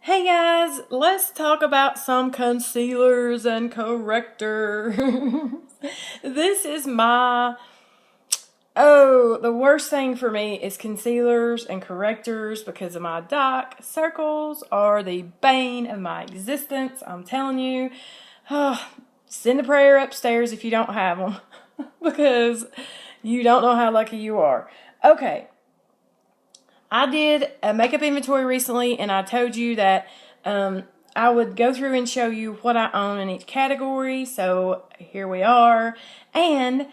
Hey guys, let's talk about some concealers and correctors. This is the worst thing for me is concealers and correctors because of my dark circles are the bane of my existence. I'm telling you, send a prayer upstairs if you don't have them because you don't know how lucky you are. Okay. I did a makeup inventory recently, and I told you that I would go through and show you what I own in each category. So here we are. And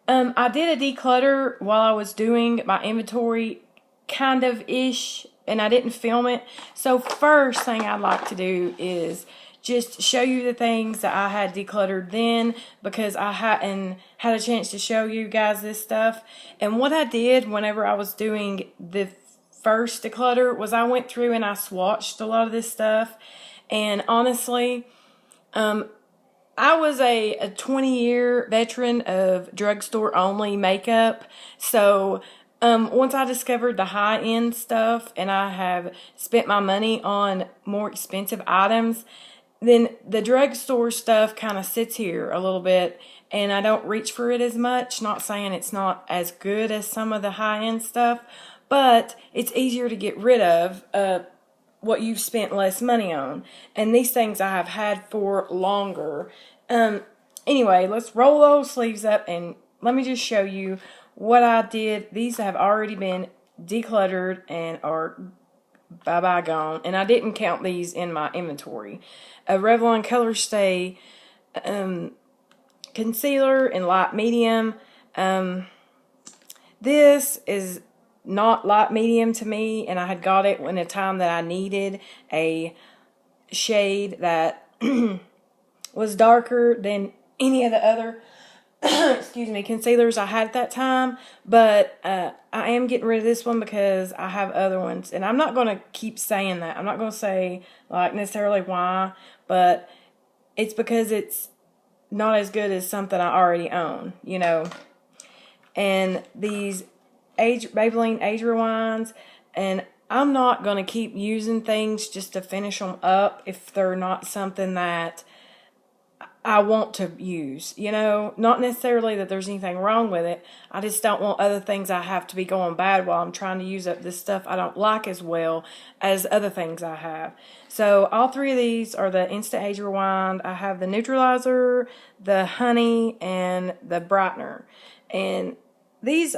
I did a declutter while I was doing my inventory, kind of ish, and I didn't film it. So first thing I'd like to do is just show you the things that I had decluttered then, because I hadn't had a chance to show you guys this stuff. And what I did whenever I was doing the first declutter was I went through and I swatched a lot of this stuff. And honestly, I was a 20-year veteran of drugstore only makeup. So once I discovered the high-end stuff and I have spent my money on more expensive items, then the drugstore stuff kind of sits here a little bit and I don't reach for it as much. Not saying it's not as good as some of the high-end stuff, but it's easier to get rid of what you've spent less money on. And these things I have had for longer. Anyway, let's roll those sleeves up and let me just show you what I did. These have already been decluttered and are bye-bye gone. And I didn't count these in my inventory. A Revlon Color Stay concealer in light medium. This is not light medium to me, and I had got it in a time that I needed a shade that was darker than any of the other excuse me, concealers I had at that time. But I am getting rid of this one because I have other ones, and I'm not going to keep saying that. I'm not going to say like necessarily why, but it's because it's not as good as something I already own, you know. And these Maybelline Age Rewinds, and I'm not going to keep using things just to finish them up if they're not something that I want to use, you know. Not necessarily that there's anything wrong with it. I just don't want other things I have to be going bad while I'm trying to use up this stuff I don't like as well as other things I have. So all three of these are the Instant Age Rewind. I have the Neutralizer, the Honey, and the Brightener. And these,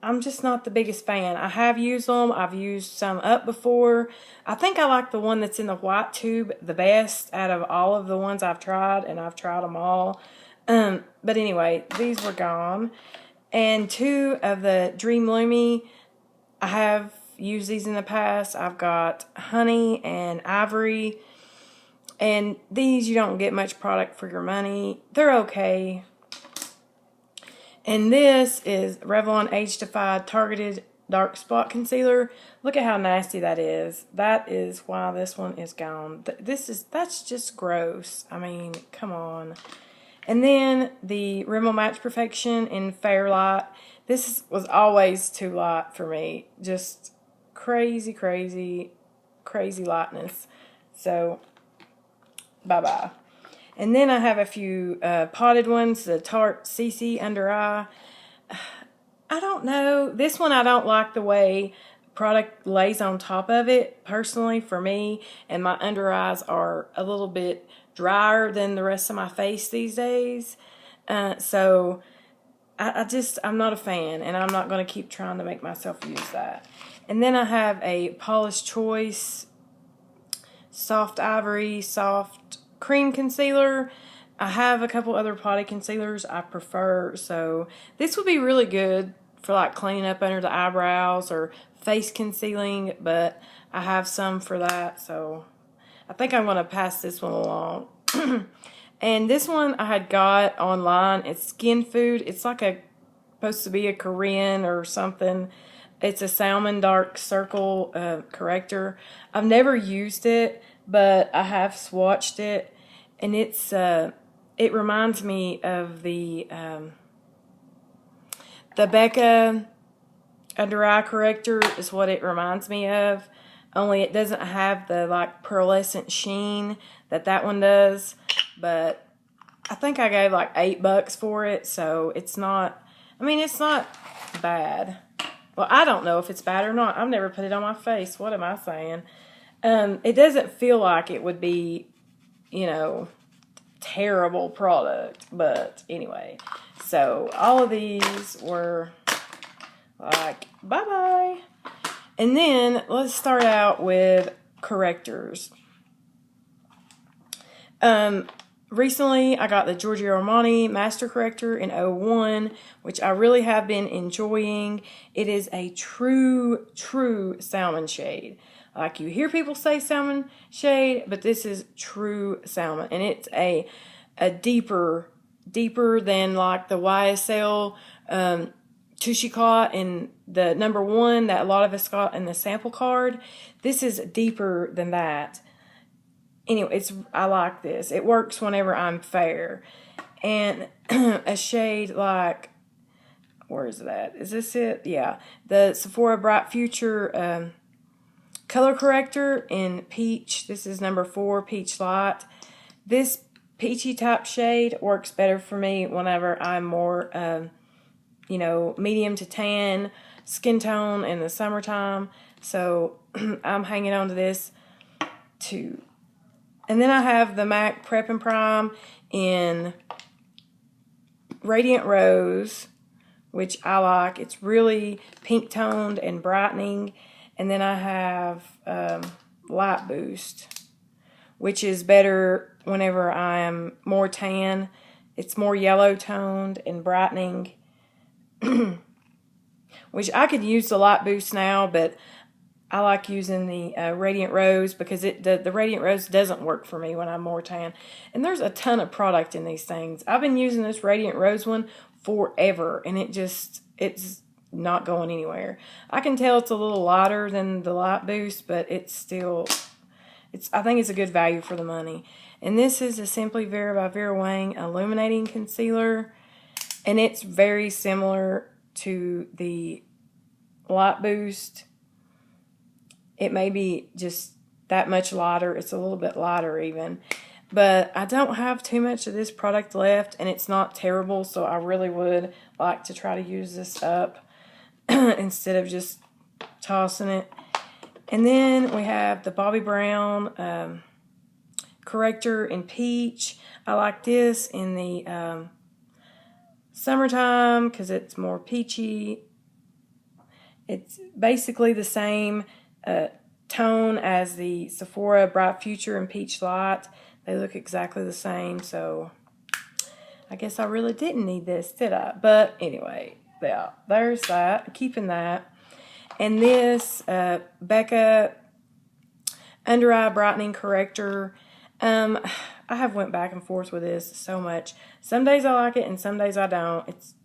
I'm just not the biggest fan. I have used them. I've used some up before. I think I like the one that's in the white tube the best out of all of the ones I've tried, and I've tried them all. But anyway, these were gone. And two of the Dream Lumi, I have used these in the past. I've got Honey and Ivory. And these, you don't get much product for your money. They're okay. And this is Revlon Age Defied Targeted Dark Spot Concealer. Look at how nasty that is. That is why this one is gone. That's just gross. I mean, come on. And then the Rimmel Match Perfection in Fair Light. This was always too light for me. Just crazy, crazy, crazy lightness. So, bye-bye. And then I have a few potted ones, the Tarte CC Under Eye. I don't know. This one I don't like the way product lays on top of it, personally, for me. And my under eyes are a little bit drier than the rest of my face these days. So I'm not a fan, and I'm not going to keep trying to make myself use that. And then I have a Paula's Choice Soft Ivory Soft Cream Concealer. I have a couple other potty concealers I prefer, so this would be really good for like cleaning up under the eyebrows or face concealing, but I have some for that, so I think I'm going to pass this one along. And this one I had got online. It's Skin Food. It's like supposed to be a Korean or something. It's a Salmon Dark Circle corrector. I've never used it, but I have swatched it, and it reminds me of the Becca Under Eye Corrector is what it reminds me of. only it doesn't have the like pearlescent sheen that one does. But I think I gave like $8 for it, so it's not, I mean, it's not bad. Well, I don't know if it's bad or not. I've never put it on my face. What am I saying? It doesn't feel like it would be, terrible product. But anyway, so all of these were like, bye-bye. And then let's start out with correctors. Recently, I got the Giorgio Armani Master Corrector in 01, which I really have been enjoying. It is a true salmon shade. Like you hear people say salmon shade, but this is true salmon. And it's a deeper than like the YSL Tushy Clot in the number 1 that a lot of us got in the sample card. This is deeper than that. Anyway, I like this. It works whenever I'm fair. And a shade like, where is that? Is this it? Yeah. The Sephora Bright Future color corrector in peach. This is number 4, Peach Light. This peachy type shade works better for me whenever I'm more, medium to tan skin tone in the summertime. So I'm hanging on to this too. And then I have the MAC Prep and Prime in Radiant Rose, which I like. It's really pink toned and brightening. And then I have Light Boost, which is better whenever I am more tan. It's more yellow toned and brightening, which I could use the Light Boost now, but I like using the Radiant Rose because the Radiant Rose doesn't work for me when I'm more tan. And there's a ton of product in these things. I've been using this Radiant Rose one forever, and it's not going anywhere. I can tell it's a little lighter than the Light Boost, but I think it's a good value for the money. And this is the Simply Vera by Vera Wang Illuminating Concealer, and it's very similar to the Light Boost. It may be just that much lighter. It's a little bit lighter even. But I don't have too much of this product left, and it's not terrible, so I really would like to try to use this up instead of just tossing it. And then we have the Bobbi Brown corrector in peach. I like this in the summertime because it's more peachy. It's basically the same tone as the Sephora Bright Future and Peach Light. They look exactly the same, so I guess I really didn't need this, did I? But anyway, yeah, there's that. I'm keeping that. And this Becca Under Eye Brightening Corrector. I have went back and forth with this so much. Some days I like it and some days I don't. It's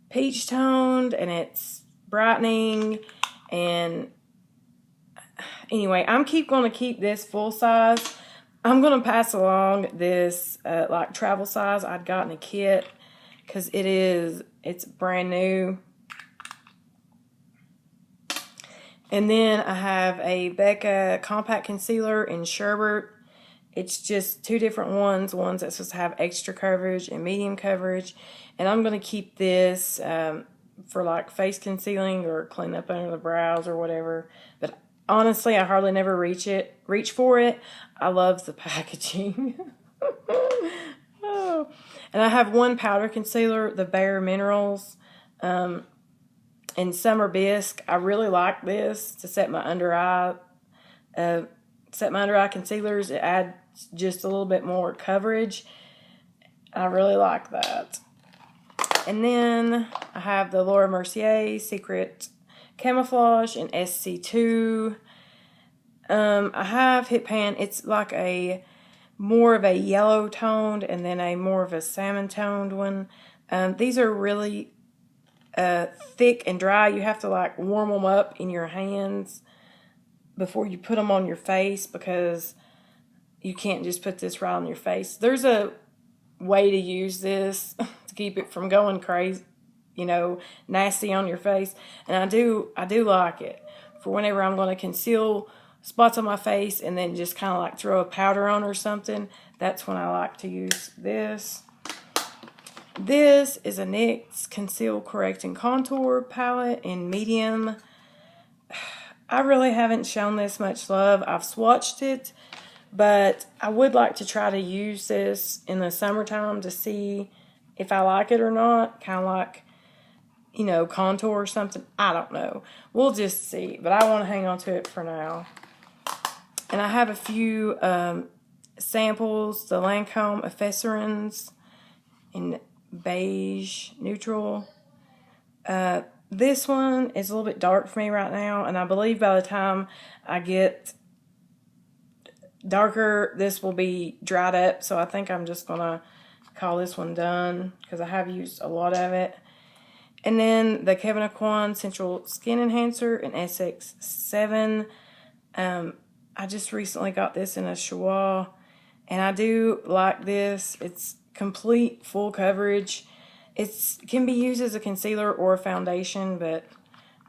peach toned and it's brightening, and anyway, I'm going to keep this full size. I'm going to pass along this like travel size I'd gotten a kit because it's brand new. And then I have a Becca Compact Concealer in Sherbet. It's just 2 different ones. One's that's supposed to have extra coverage and medium coverage. And I'm going to keep this for like face concealing or clean up under the brows or whatever. But honestly, I hardly never reach for it. I love the packaging. Oh. And I have one powder concealer, the Bare Minerals in Summer Bisque. I really like this to set my under eye concealers. It adds just a little bit more coverage. I really like that. And then I have the Laura Mercier Secret Camouflage in SC2. I have Hit Pan. It's like a more of a yellow toned and then a more of a salmon toned one. These are really thick and dry. You have to like warm them up in your hands before you put them on your face because you can't just put this right on your face. There's a way to use this to keep it from going crazy, nasty on your face, and I do like it. for whenever I'm going to conceal spots on my face and then just kind of like throw a powder on or something. That's when I like to use this. This is a NYX Conceal, Correct, and Contour palette in medium. I really haven't shown this much love. I've swatched it, but I would like to try to use this in the summertime to see if I like it or not. Kind of like, you know, contour or something. I don't know. We'll just see. But I want to hang on to it for now. And I have a few samples. The Lancome Accessories in beige neutral. This one is a little bit dark for me right now, and I believe by the time I get darker, this will be dried up. So I think I'm just gonna call this one done because I have used a lot of it. And then the Kevyn Aucoin Central Skin Enhancer in SX7. I just recently got this in a Choix, and I do like this. It's complete full coverage. It can be used as a concealer or a foundation, but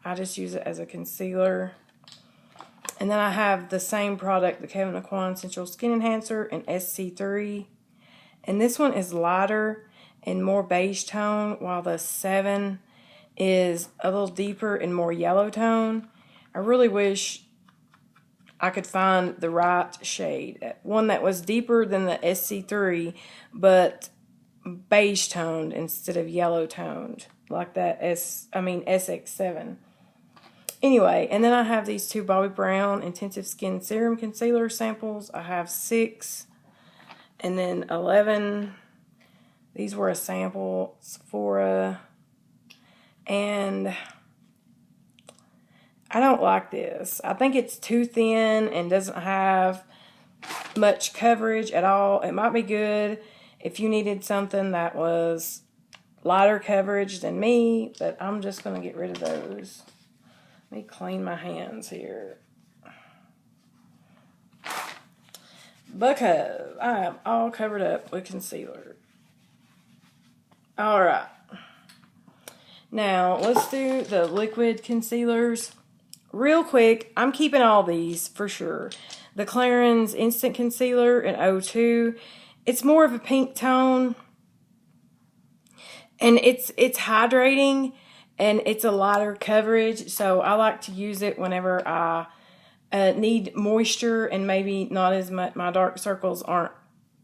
I just use it as a concealer. And then I have the same product, the Kevyn Aucoin Central Skin Enhancer in SC3. And this one is lighter and more beige tone, while the 7 is a little deeper and more yellow tone. I really wish I could find the right shade. One that was deeper than the SC3, but beige toned instead of yellow toned, like that SX7. Anyway, and then I have these two Bobbi Brown Intensive Skin Serum Concealer samples. I have 6 and then 11. These were a sample, Sephora. And I don't like this. I think it's too thin and doesn't have much coverage at all. It might be good if you needed something that was lighter coverage than me, but I'm just going to get rid of those. Let me clean my hands here, because I am all covered up with concealer. Alright. Now, let's do the liquid concealers. Real quick, I'm keeping all these for sure. The Clarins Instant Concealer in 02. It's more of a pink tone. And it's hydrating. And it's a lighter coverage. So I like to use it whenever I need moisture. And maybe not as much. My dark circles aren't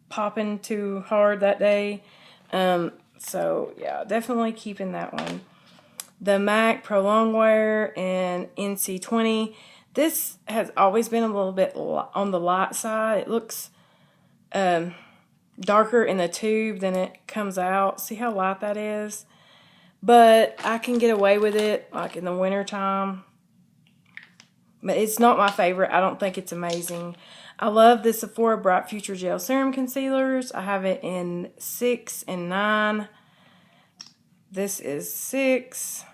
popping too hard that day. So yeah, definitely keeping that one. The MAC Pro Longwear in NC20. This has always been a little bit on the light side. It looks darker in the tube than it comes out. See how light that is? But I can get away with it like in the winter time. But it's not my favorite. I don't think it's amazing. I love the Sephora Bright Future Gel Serum Concealers. I have it in 6 and 9. This is 6.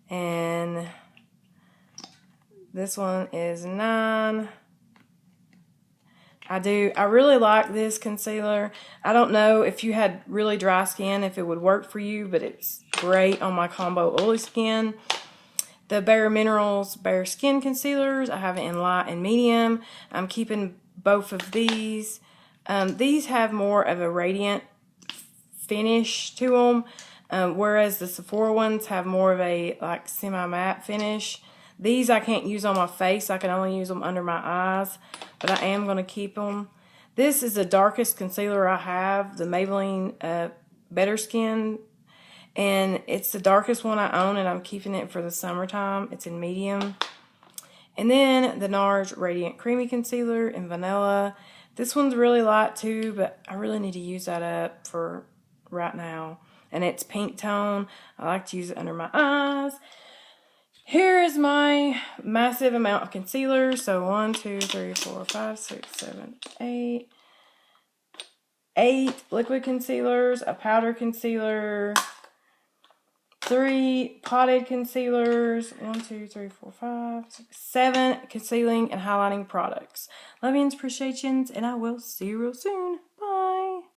And this one is 9. I really like this concealer. I don't know if you had really dry skin, if it would work for you, but it's great on my combo oily skin. The Bare Minerals Bare Skin Concealers, I have it in light and medium. I'm keeping both of these. These have more of a radiant finish to them, whereas the Sephora ones have more of a like semi-matte finish. These I can't use on my face. I can only use them under my eyes, but I am going to keep them. This is the darkest concealer I have, the Maybelline Better Skin, and it's the darkest one I own, and I'm keeping it for the summertime. It's in medium. And then the NARS Radiant Creamy Concealer in Vanilla. This one's really light too, but I really need to use that up for right now. And it's pink tone. I like to use it under my eyes. Here is my massive amount of concealer. So 1, 2, 3, 4, 5, 6, 7, 8. 8 liquid concealers, a powder concealer, 3 potted concealers, 1, 2, 3, 4, 5, 6, 7 concealing and highlighting products. Love you and appreciations, and I will see you real soon.